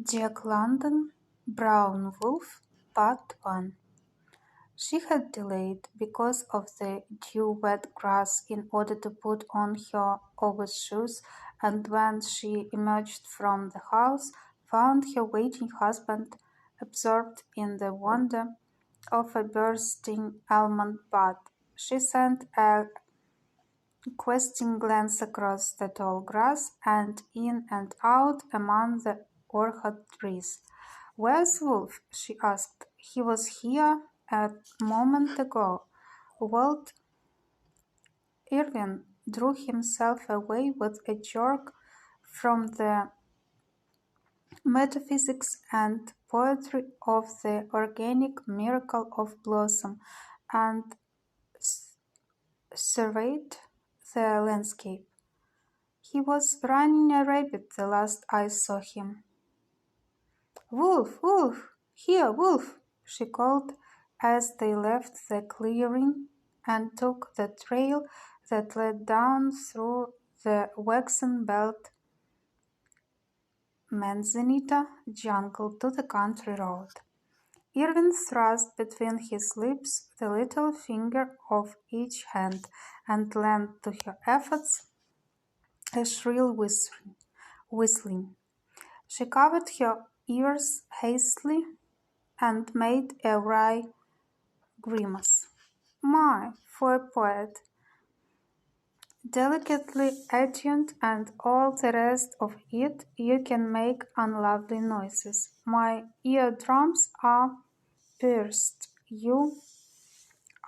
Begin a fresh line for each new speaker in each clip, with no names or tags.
Jack London, Brown Wolf, Part 1. She had delayed because of the dew-wet grass in order to put on her overshoes, and when she emerged from the house, found her waiting husband absorbed in the wonder of a bursting almond bud. She sent a questing glance across the tall grass and in and out among the orchard trees. "Where's Wolf?" she asked. "He was here a moment ago." Walt Irwin drew himself away with a jerk from the metaphysics and poetry of the organic miracle of blossom and surveyed the landscape. "He was running a rabbit the last I saw him." "Wolf! Wolf! Here, Wolf!" she called as they left the clearing and took the trail that led down through the waxen-belt manzanita jungle to the country road. Irving thrust between his lips the little finger of each hand and lent to her efforts a shrill whistling. She covered her ears hastily and made a wry grimace. "My, for a poet! Delicately attuned and all the rest of it, you can make unlovely noises. My eardrums are pierced. You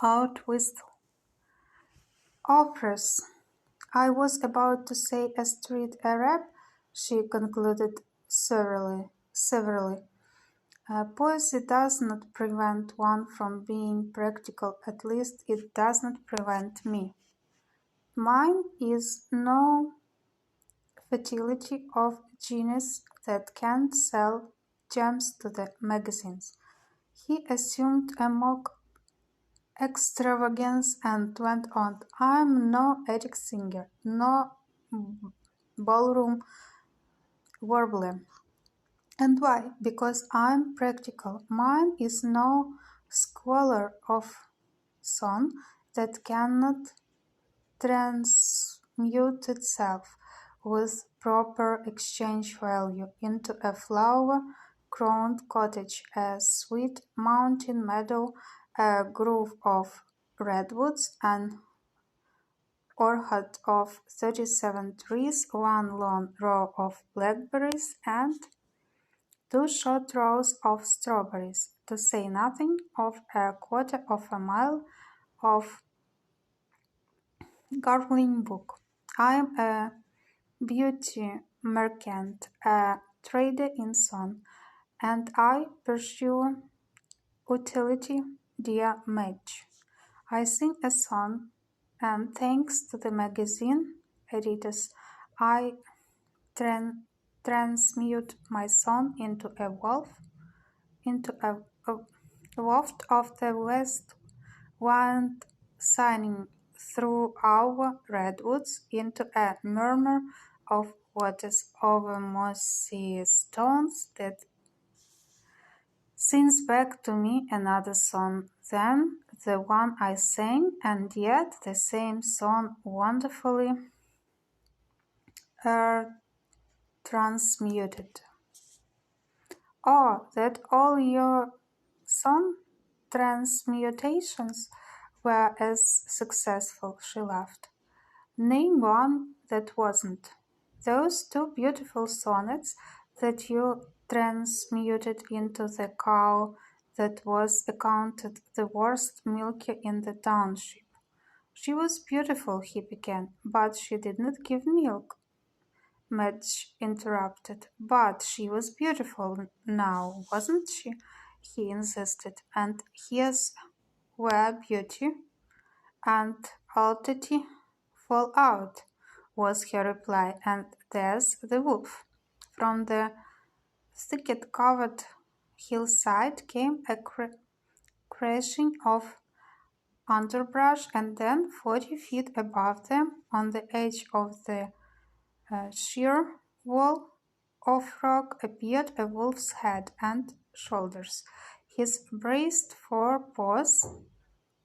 outwhistle." "Operas. I was about to say a street Arab," she concluded severely. Poesy does not prevent one from being practical, at least it does not prevent me. Mine is no fertility of genius that can't sell gems to the magazines. He assumed a mock extravagance and went on. "I'm no attic singer, no ballroom warbler. And why? Because I'm practical. Mine is no squalor of song that cannot transmute itself with proper exchange value into a flower-crowned cottage, a sweet mountain meadow, a grove of redwoods, an orchard of 37 trees, one long row of blackberries, and two short rows of strawberries, to say nothing of a quarter of a mile of gargling brook. I'm a beauty merchant, a trader in song, and I pursue utility, dear Madge. I sing a song, and thanks to the magazine editors, I transmute my song into a waft of the west wind sighing through our redwoods, into a murmur of waters over mossy stones that sings back to me another song than the one I sang, and yet the same song wonderfully transmuted. "Oh, that all your song transmutations were as successful," she laughed. "Name one that wasn't. Those two beautiful sonnets that you transmuted into the cow that was accounted the worst milker in the township." "She was beautiful," he began. "But she did not give milk," Madge interrupted. "But she was beautiful now, wasn't she?" he insisted. "And here's where beauty and altity fall out," was her reply. "And there's the wolf." From the thicket-covered hillside came a crashing of underbrush, and then 40 feet above them, on the edge of the sheer wall of rock appeared a wolf's head and shoulders. His braced forepaws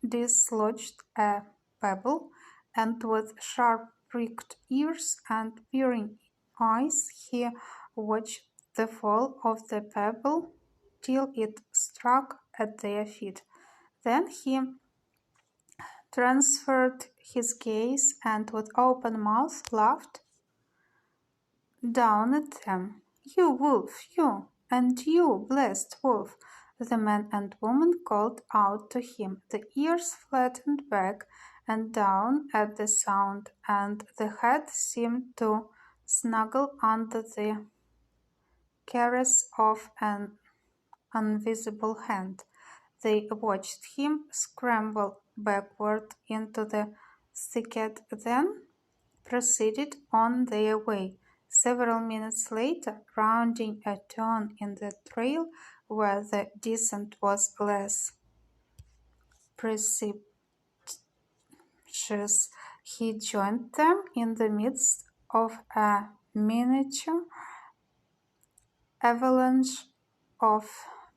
dislodged a pebble, and with sharp-pricked ears and peering eyes he watched the fall of the pebble till it struck at their feet. Then he transferred his gaze and with open mouth laughed down at them. "You wolf, you, and you, blessed wolf!" the man and woman called out to him. The ears flattened back and down at the sound, and the head seemed to snuggle under the caress of an invisible hand. They watched him scramble backward into the thicket, then proceeded on their way. Several minutes later, rounding a turn in the trail where the descent was less precipitous, he joined them in the midst of a miniature avalanche of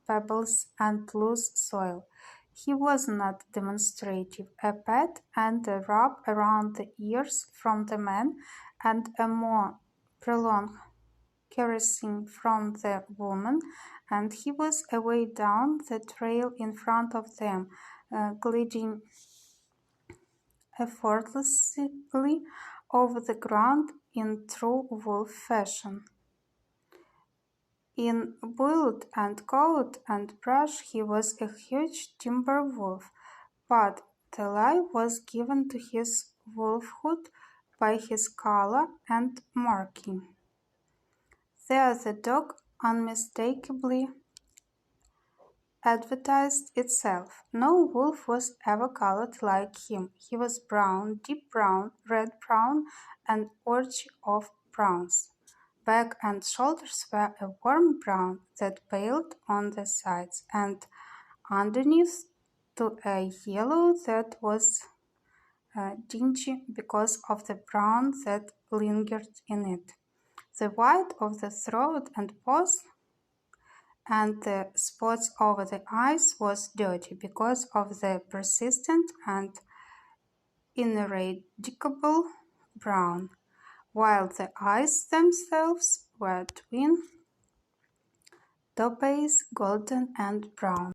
pebbles and loose soil. He was not demonstrative. A pat and a rub around the ears from the man, and a more prolonged caressing from the woman, and he was away down the trail in front of them, gliding effortlessly over the ground in true wolf fashion. In build and coat and brush he was a huge timber wolf, but the lie was given to his wolfhood by his color and marking. There the dog unmistakably advertised itself. No wolf was ever colored like him. He was brown, deep brown, red brown, an orgy of browns. Back and shoulders were a warm brown that paled on the sides, and underneath to a yellow that was dingy because of the brown that lingered in it. The white of the throat and paws and the spots over the eyes was dirty because of the persistent and ineradicable brown, while the eyes themselves were twin topaz, golden and brown.